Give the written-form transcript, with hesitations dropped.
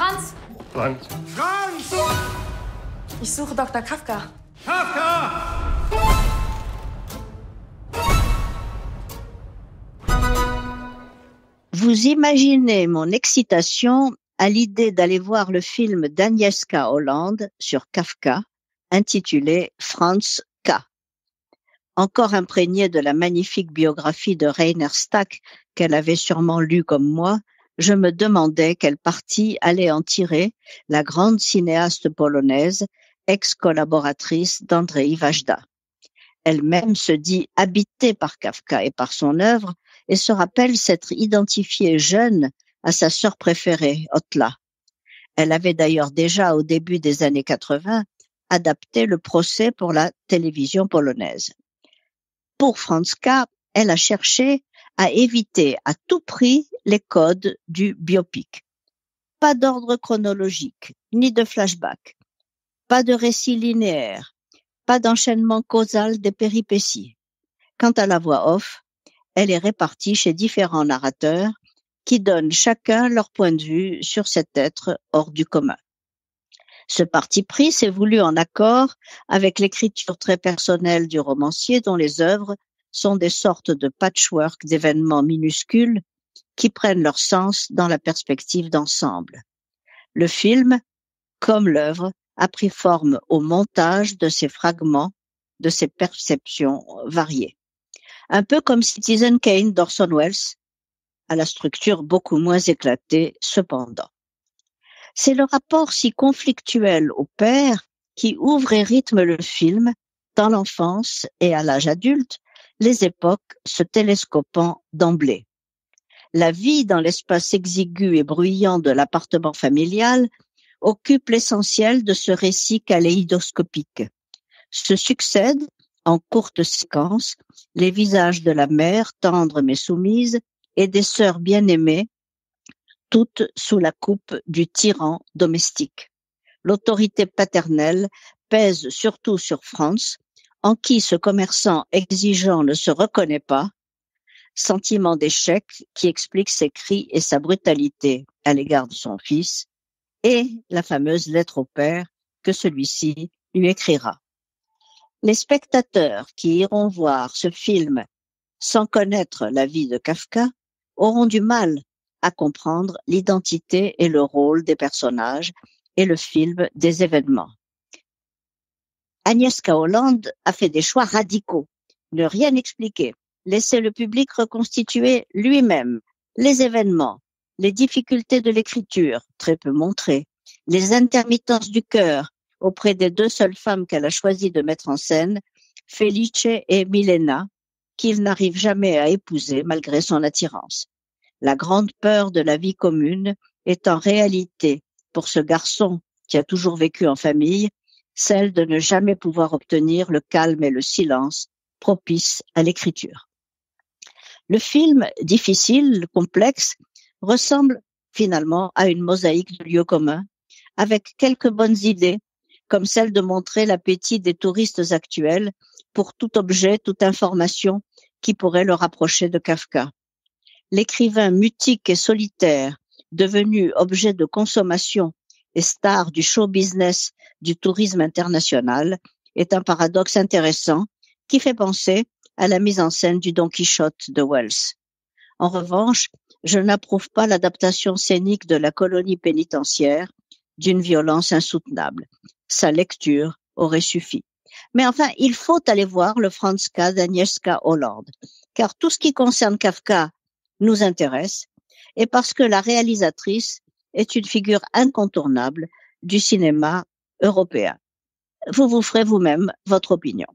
Franz? Franz. Franz! Ich suche Dr. Kafka. Kafka! Vous imaginez mon excitation à l'idée d'aller voir le film d'Agnieszka Holland sur Kafka, intitulé Franz K. Encore imprégnée de la magnifique biographie de Rainer Stack qu'elle avait sûrement lue comme moi, je me demandais quelle partie allait en tirer la grande cinéaste polonaise, ex-collaboratrice d'Andrzej Wajda. Elle-même se dit habitée par Kafka et par son œuvre et se rappelle s'être identifiée jeune à sa sœur préférée, Ottla. Elle avait d'ailleurs déjà, au début des années 80, adapté le procès pour la télévision polonaise. Pour Franz K., elle a cherché à éviter à tout prix les codes du biopic. Pas d'ordre chronologique, ni de flashback, pas de récit linéaire, pas d'enchaînement causal des péripéties. Quant à la voix off, elle est répartie chez différents narrateurs qui donnent chacun leur point de vue sur cet être hors du commun. Ce parti pris s'est voulu en accord avec l'écriture très personnelle du romancier dont les œuvres sont des sortes de patchwork d'événements minuscules qui prennent leur sens dans la perspective d'ensemble. Le film, comme l'œuvre, a pris forme au montage de ces fragments, de ces perceptions variées. Un peu comme Citizen Kane d'Orson Welles, à la structure beaucoup moins éclatée cependant. C'est le rapport si conflictuel au père qui ouvre et rythme le film, dans l'enfance et à l'âge adulte, les époques se télescopant d'emblée. La vie dans l'espace exigu et bruyant de l'appartement familial occupe l'essentiel de ce récit kaléidoscopique. Se succèdent, en courtes séquences, les visages de la mère, tendre mais soumise, et des sœurs bien-aimées, toutes sous la coupe du tyran domestique. L'autorité paternelle pèse surtout sur Franz, en qui ce commerçant exigeant ne se reconnaît pas, sentiment d'échec qui explique ses cris et sa brutalité à l'égard de son fils, et la fameuse lettre au père que celui-ci lui écrira. Les spectateurs qui iront voir ce film sans connaître la vie de Kafka auront du mal à comprendre l'identité et le rôle des personnages et le film des événements. Agnieszka Holland a fait des choix radicaux, ne rien expliquer, laisser le public reconstituer lui-même les événements, les difficultés de l'écriture, très peu montrées, les intermittences du cœur auprès des deux seules femmes qu'elle a choisi de mettre en scène, Felice et Milena, qu'il n'arrive jamais à épouser malgré son attirance. La grande peur de la vie commune est en réalité, pour ce garçon qui a toujours vécu en famille, celle de ne jamais pouvoir obtenir le calme et le silence propices à l'écriture. Le film, difficile, complexe, ressemble finalement à une mosaïque de lieux communs, avec quelques bonnes idées, comme celle de montrer l'appétit des touristes actuels pour tout objet, toute information qui pourrait le rapprocher de Kafka. L'écrivain mutique et solitaire, devenu objet de consommation et star du show business du tourisme international, est un paradoxe intéressant qui fait penser à la mise en scène du Don Quichotte de Wells. En revanche, je n'approuve pas l'adaptation scénique de la colonie pénitentiaire d'une violence insoutenable. Sa lecture aurait suffi. Mais enfin, il faut aller voir le Franz K. d'Agnieszka Holland, car tout ce qui concerne Kafka nous intéresse, et parce que la réalisatrice est une figure incontournable du cinéma européen. Vous vous ferez vous-même votre opinion.